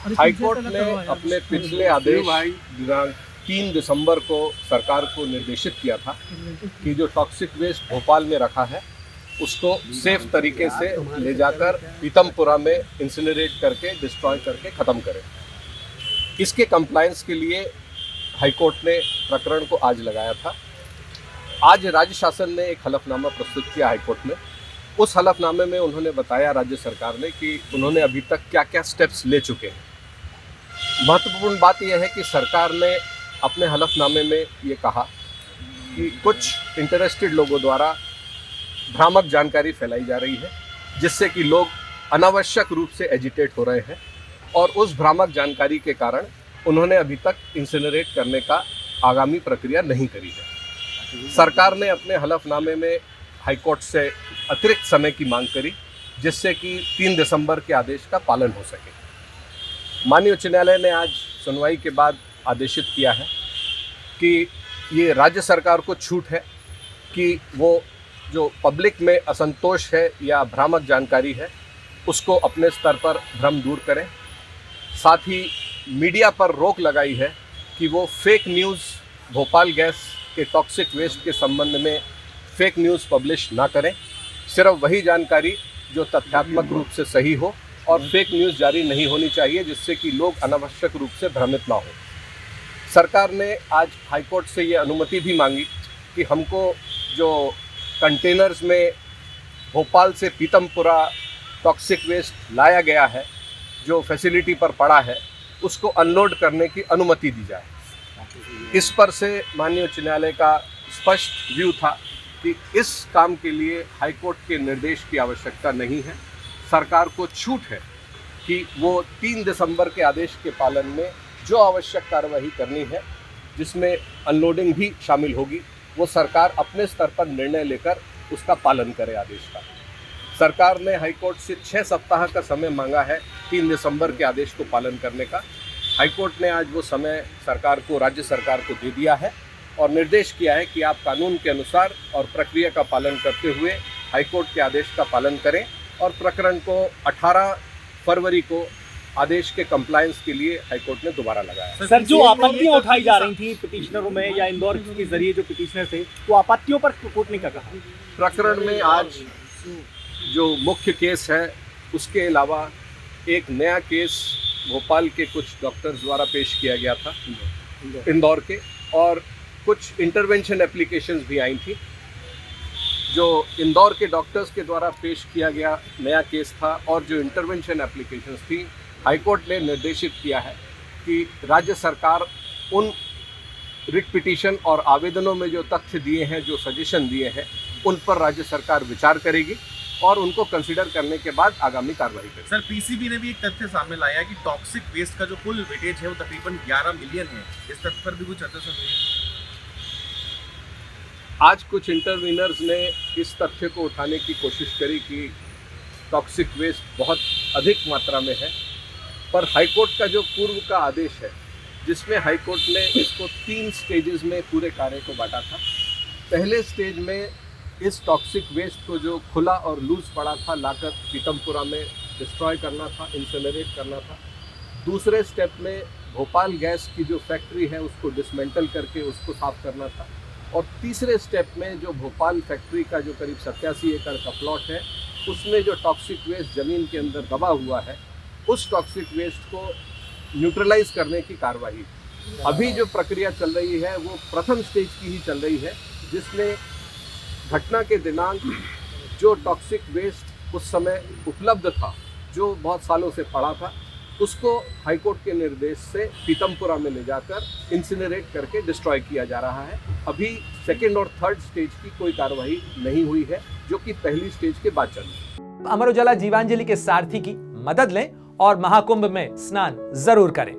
High court ने अपने पिछले आदेश दिनांक 3 दिसंबर को सरकार को निर्देशित किया था कि जो टॉक्सिक वेस्ट भोपाल में रखा है उसको सेफ तरीके से ले जाकर पीतमपुरा में इंसिनरेट करके डिस्ट्रॉय करके ख़त्म करें। इसके कंप्लायंस के लिए हाईकोर्ट ने प्रकरण को आज लगाया था। आज राज्य शासन ने एक हलफनामा प्रस्तुत किया हाईकोर्ट में। उस हलफनामे में उन्होंने बताया राज्य सरकार ने कि उन्होंने अभी तक क्या क्या स्टेप्स ले चुके हैं। महत्वपूर्ण बात यह है कि सरकार ने अपने हलफनामे में ये कहा कि कुछ इंटरेस्टेड लोगों द्वारा भ्रामक जानकारी फैलाई जा रही है जिससे कि लोग अनावश्यक रूप से एजिटेट हो रहे हैं और उस भ्रामक जानकारी के कारण उन्होंने अभी तक इंसिनरेट करने का आगामी प्रक्रिया नहीं करी है। सरकार ने अपने हलफनामे में हाईकोर्ट से अतिरिक्त समय की मांग करी जिससे कि 3 दिसंबर के आदेश का पालन हो सके। माननीय उच्च न्यायालय ने आज सुनवाई के बाद आदेशित किया है कि ये राज्य सरकार को छूट है कि वो जो पब्लिक में असंतोष है या भ्रामक जानकारी है उसको अपने स्तर पर भ्रम दूर करें। साथ ही मीडिया पर रोक लगाई है कि वो फेक न्यूज़ भोपाल गैस के टॉक्सिक वेस्ट के संबंध में फेक न्यूज़ पब्लिश ना करें। सिर्फ वही जानकारी जो तथ्यात्मक रूप से सही हो और फेक न्यूज़ जारी नहीं होनी चाहिए जिससे कि लोग अनावश्यक रूप से भ्रमित ना हो। सरकार ने आज हाईकोर्ट से ये अनुमति भी मांगी कि हमको जो कंटेनर्स में भोपाल से पीतमपुरा टॉक्सिक वेस्ट लाया गया है जो फैसिलिटी पर पड़ा है उसको अनलोड करने की अनुमति दी जाए। इस पर से माननीय उच्च न्यायालय का स्पष्ट व्यू था कि इस काम के लिए हाईकोर्ट के निर्देश की आवश्यकता नहीं है। सरकार को छूट है कि वो 3 दिसंबर के आदेश के पालन में जो आवश्यक कार्रवाई करनी है जिसमें अनलोडिंग भी शामिल होगी वो सरकार अपने स्तर पर निर्णय लेकर उसका पालन करे आदेश का। सरकार ने हाईकोर्ट से 6 सप्ताह का समय मांगा है 3 दिसंबर के आदेश को पालन करने का। हाईकोर्ट ने आज वो समय सरकार को राज्य सरकार को दे दिया है और निर्देश किया है कि आप कानून के अनुसार और प्रक्रिया का पालन करते हुए हाईकोर्ट के आदेश का पालन करें और प्रकरण को 18 फरवरी को आदेश के कंप्लायंस के लिए हाईकोर्ट ने दोबारा लगाया। सर, जो आपत्तियां उठाई जा रही थी पिटिशनरों में या इंदौर के जरिए जो पिटिशनर थे वो आपत्तियों पर कोर्ट ने क्या कहा? प्रकरण में आज जो मुख्य केस है उसके अलावा एक नया केस भोपाल के कुछ डॉक्टर्स द्वारा पेश किया गया था इंदौर के और कुछ इंटरवेंशन एप्लीकेशंस भी आई थी। जो इंदौर के डॉक्टर्स के द्वारा पेश किया गया नया केस था और जो इंटरवेंशन एप्लीकेशंस थी हाईकोर्ट ने निर्देशित किया है कि राज्य सरकार उन रिट पिटीशन और आवेदनों में जो तथ्य दिए हैं जो सजेशन दिए हैं उन पर राज्य सरकार विचार करेगी और उनको कंसीडर करने के बाद आगामी कार्रवाई करेगी। सर, पीसीबी ने भी एक तथ्य सामने लाया है कि टॉक्सिक वेस्ट का जो कुल वेटेज है वो तकरीबन 11 मिलियन है। इस तथ्य पर भी कुछ चर्चा चल रही है। आज कुछ इंटरवीनर्स ने इस तथ्य को उठाने की कोशिश करी कि टॉक्सिक वेस्ट बहुत अधिक मात्रा में है, पर हाईकोर्ट का जो पूर्व का आदेश है जिसमें हाईकोर्ट ने इसको 3 स्टेजेस में पूरे कार्य को बांटा था। पहले स्टेज में इस टॉक्सिक वेस्ट को जो खुला और लूज पड़ा था लाकर पीतमपुरा में डिस्ट्रॉय करना था, इंसिनरेट करना था। दूसरे स्टेप में भोपाल गैस की जो फैक्ट्री है उसको डिसमेंटल करके उसको साफ करना था और तीसरे स्टेप में जो भोपाल फैक्ट्री का जो करीब 87 एकड़ का प्लॉट है उसमें जो टॉक्सिक वेस्ट ज़मीन के अंदर दबा हुआ है उस टॉक्सिक वेस्ट को न्यूट्रलाइज करने की कार्रवाई। अभी जो प्रक्रिया चल रही है वो प्रथम स्टेज की ही चल रही है जिसमें घटना के दिनांक जो टॉक्सिक वेस्ट उस समय उपलब्ध था जो बहुत सालों से पड़ा था उसको हाईकोर्ट के निर्देश से पीतमपुरा में ले जाकर इंसिनरेट करके डिस्ट्रॉय किया जा रहा है। अभी सेकेंड और थर्ड स्टेज की कोई कार्रवाई नहीं हुई है जो कि पहली स्टेज के बाद चल रही है। अमर उजाला जीवांजलि के सारथी की मदद लें और महाकुंभ में स्नान जरूर करें।